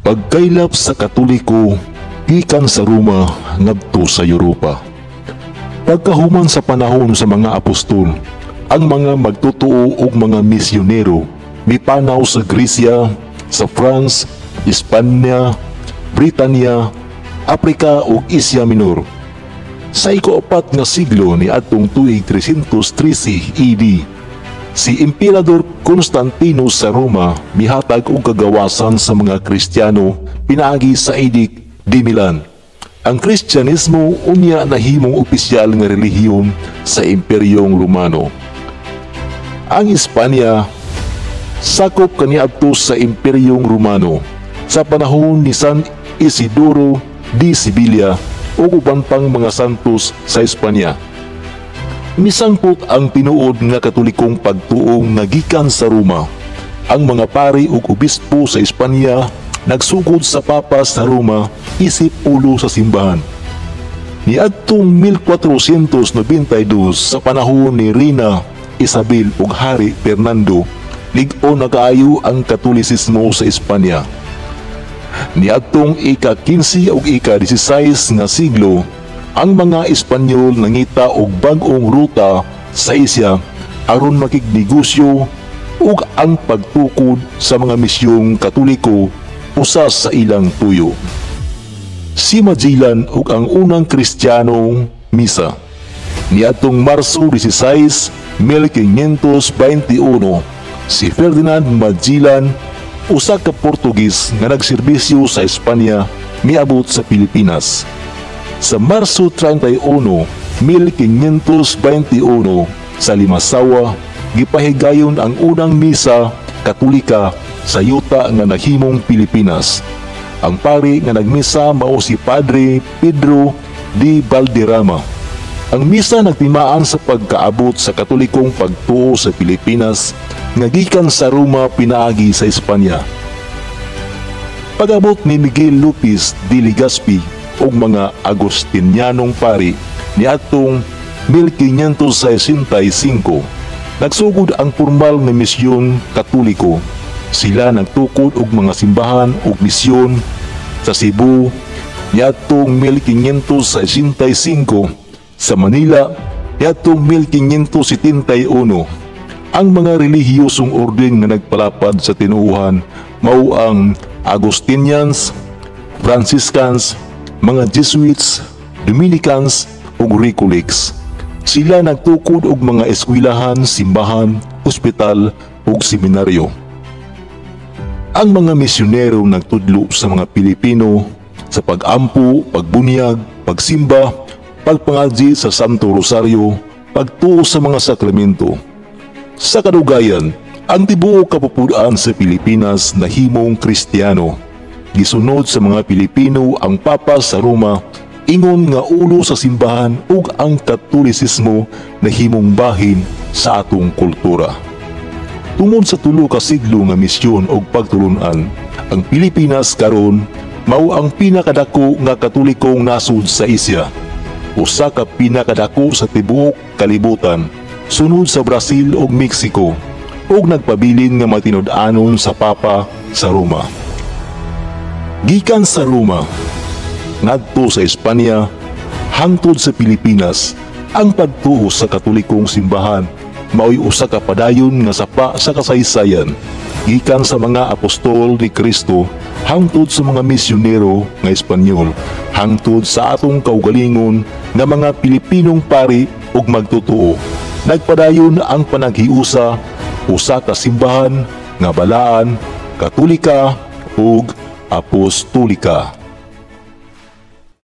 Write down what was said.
Pagkaylap sa Katoliko gikan sa Roma ngadto sa Europa. Pagkahuman sa panahon sa mga apostol, ang mga magtutuo ug mga misyonero mipanaw sa Gresya, sa France, Espanya, Britanya, Afrika ug Asia Minor. Sa ika-4 nga siglo ni atong tuig 313 AD, si Emperador Constantino sa Roma mihatag og kagawasan sa mga Kristiyano pinaagi sa Edict de Milan. Ang Kristyanismo unya nahimong opisyal nga relihiyon sa Imperyong Romano. Ang Espanya sakop kaniadto sa Imperyong Romano sa panahon ni San Isidoro de Sibilia o uban pang mga santos sa Espanya. Misangpot ang tinuod nga katolikong pagtuong nagikan sa Roma. Ang mga pari ug obispo sa Espanya nagsugod sa Papa sa Roma isip ulo sa simbahan. Niadtong 1492 sa panahon ni Reina Isabel ug Hari Fernando, lig-o na kaayo ang Katolisismo sa Espanya. Niadtong ika-15 ug ika-16 nga siglo, ang mga Espanyol nangita og bag-ong ruta sa Asia aron makignegosyo ug ang pagtukod sa mga misyong Katoliko usa sa ilang puyo. Si Magellan ug ang unang Kristiyanong misa. Niadtong Marso 16, 1521, si Ferdinand Magellan, usa ka Portugis nga nagserbisyo sa Espanya, miabot sa Pilipinas. Sa Marso 31, 1521, sa Limasawa, gipahigayon ang unang misa Katolika sa yuta nga nahimong Pilipinas. Ang pari nga nagmisa mao si Padre Pedro de Valderrama. Ang misa nagtimaan sa pagkaabot sa Katolikong pagtuo sa Pilipinas nga gikan sa Roma pinaagi sa Espanya. Pag-abot ni Miguel Lopez de Legazpi ug mga Agustinianong pari niadtong 1565, nagsugod ang formal nga misyon Katoliko. Sila nagtukod og mga simbahan ug misyon sa Cebu niadtong 1565, sa Manila niadtong 1571. Ang mga relihiyosong orden nga nagpalapad sa tinuuhan mao ang Agustinians, Franciscans, mga Jesuits, Dominicans ug Recollets. Sila nagtukod og mga eskwelahan, simbahan, ospital ug seminaryo. Ang mga misyonero nagtudlo sa mga Pilipino sa pag-ampo, pagbunyag, pagsimba, pagpangadji sa Santo Rosario, pagtuo sa mga sakramento. Sa kadugayan, ang tibuok kapupuan sa Pilipinas nahimong Kristiyano. Gisunod sa mga Pilipino ang Papa sa Roma, ingon nga ulo sa simbahan ug ang Katolisismo nahimong bahin sa atong kultura. Tungod sa tulo ka siglo nga misyon ug pagtulunan, ang Pilipinas karon mao ang pinakadako nga Katolikong nasud sa Asia. Usa ka pinakadako sa tibuok kalibutan, sunod sa Brazil ug Mexico, ug nagpabilin nga matinud-anon sa Papa sa Roma. Gikan sa Roma ngadto sa Espanya hangtod sa Pilipinas, ang pagtuo sa Katolikong simbahan mao'y usa ka padayon nga sapa sa kasaysayan, gikan sa mga apostol ni Kristo hangtod sa mga misyonero nga Espanyol, hangtod sa atong kaugalingon nga mga Pilipinong pari ug magtutuo. Nagpadayon ang panaghiusa usa ka simbahan nga balaan, Katolika ug Apostolika.